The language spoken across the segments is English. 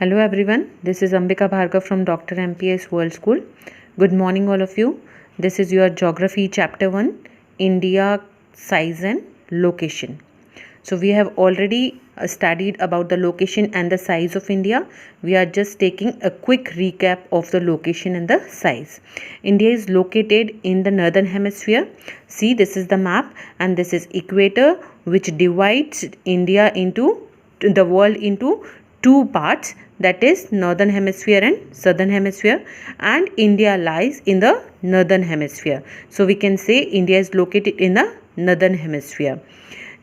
Hello everyone, this is Ambika Bhargav from Dr. MPS World School. Good morning all of you. This is your Geography Chapter 1, India, Size and Location. So we have already studied about the location and the size of India. We are just taking a quick recap of the location and the size. India is located in the northern hemisphere. See, this is the map and this is equator which divides India into the world into two parts, that is northern hemisphere and southern hemisphere, and India lies in the northern hemisphere. So we can say India is located in the northern hemisphere.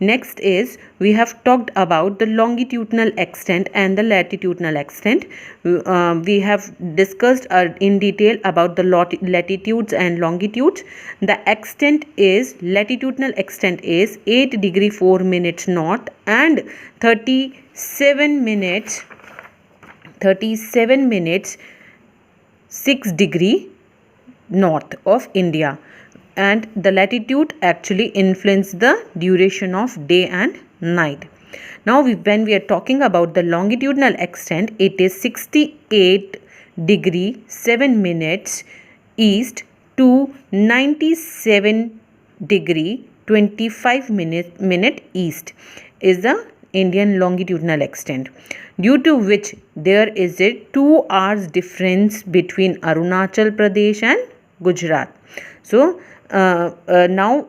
Next is, we have talked about the longitudinal extent and the latitudinal extent. We have discussed in detail about the latitudes and longitudes. The extent is, latitudinal extent is 8 degree 4 minutes north and 37 minutes 6 degree north of India, and the latitude actually influence the duration of day and night. Now when we are talking about the longitudinal extent, it is 68 degree 7 minutes east to 97 degree 25 minute east is the Indian longitudinal extent, due to which there is a 2 hours difference between Arunachal Pradesh and Gujarat. So now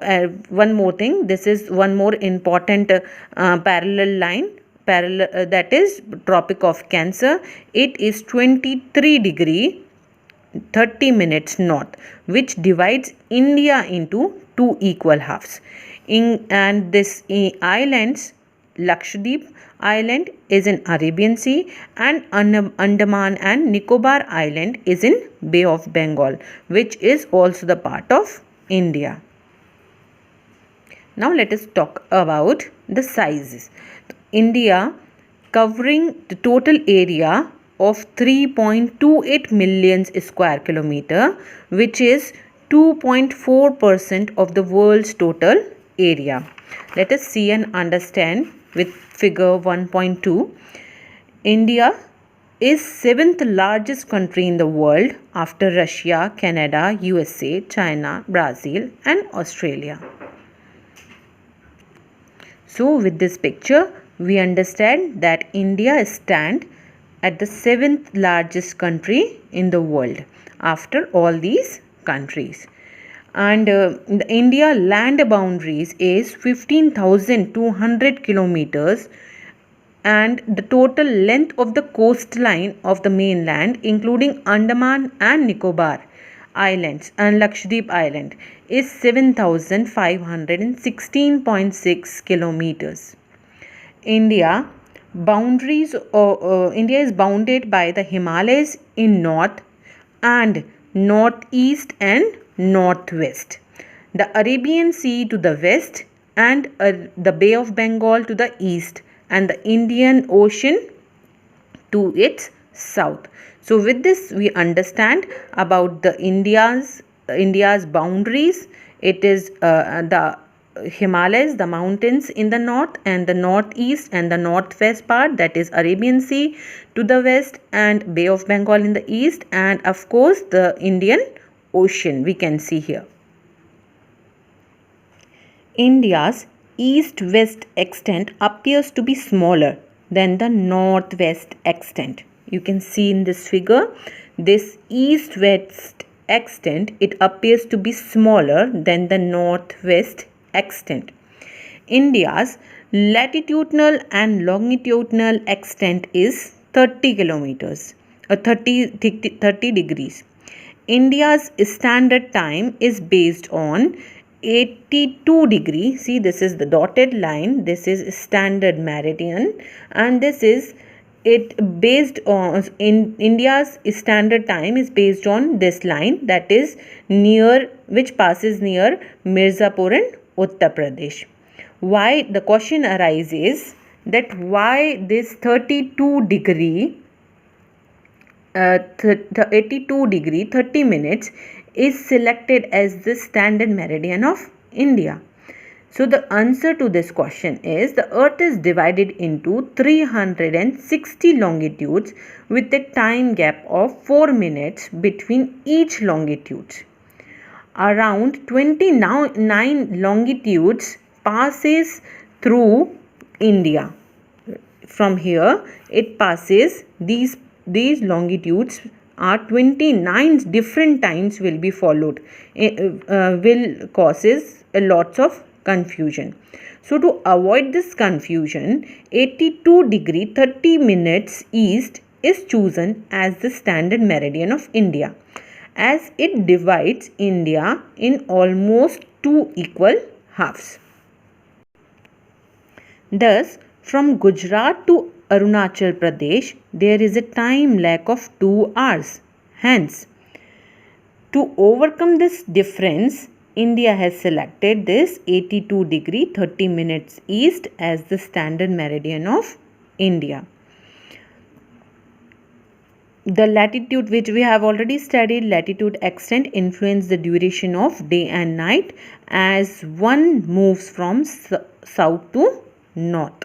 one more thing, this is one more important parallel line, that is Tropic of Cancer. It is 23 degree 30 minutes north, which divides India into two equal halves. And this islands, Lakshadweep Island is in Arabian Sea, and Andaman and Nicobar Island is in Bay of Bengal, which is also the part of India. Now let us talk about the sizes. India, covering the total area of 3.28 million square kilometer, which is 2.4% of the world's total area. Let us see and understand with figure 1.2. India is 7th largest country in the world after Russia, Canada, USA, China, Brazil and Australia. So with this picture, we understand that India stands at the 7th largest country in the world after all these countries. And the India land boundaries is 15,200 kilometers, and the total length of the coastline of the mainland, including Andaman and Nicobar Islands and Lakshadweep Island, is 7,516.6 kilometers. India is bounded by the Himalayas in north and northeast and northwest, the Arabian Sea to the west, and the Bay of Bengal to the east, and the Indian Ocean to its south. So with this we understand about the India's boundaries. It is the Himalayas, the mountains in the north, and the northeast and the northwest part, that is Arabian Sea to the west and Bay of Bengal in the east, and of course the Indian Ocean we can see here. India's east-west extent appears to be smaller than the northwest extent. You can see in this figure, this east-west extent, it appears to be smaller than the northwest extent. India's latitudinal and longitudinal extent is 30 kilometers, 30 degrees. India's standard time is based on 82 degree. See, this is the dotted line. This is standard meridian, and this is it based on in India's standard time is based on this line, that is which passes near Mirzapur and Uttar Pradesh. Why the question arises that why this 32 degree 82 degree 30 minutes is selected as the standard meridian of India. So the answer to this question is the earth is divided into 360 longitudes with a time gap of 4 minutes between each longitude. Around 29 longitudes passes through India. From here it passes these longitudes are 29 different times will be followed, will causes a lots of confusion. So to avoid this confusion, 82 degree 30 minutes east is chosen as the standard meridian of India, as it divides India in almost two equal halves. Thus, from Gujarat to Arunachal Pradesh, there is a time lag of 2 hours. Hence, to overcome this difference, India has selected this 82 degree 30 minutes east as the standard meridian of India. The latitude which we have already studied, latitude extent influence the duration of day and night as one moves from south to north.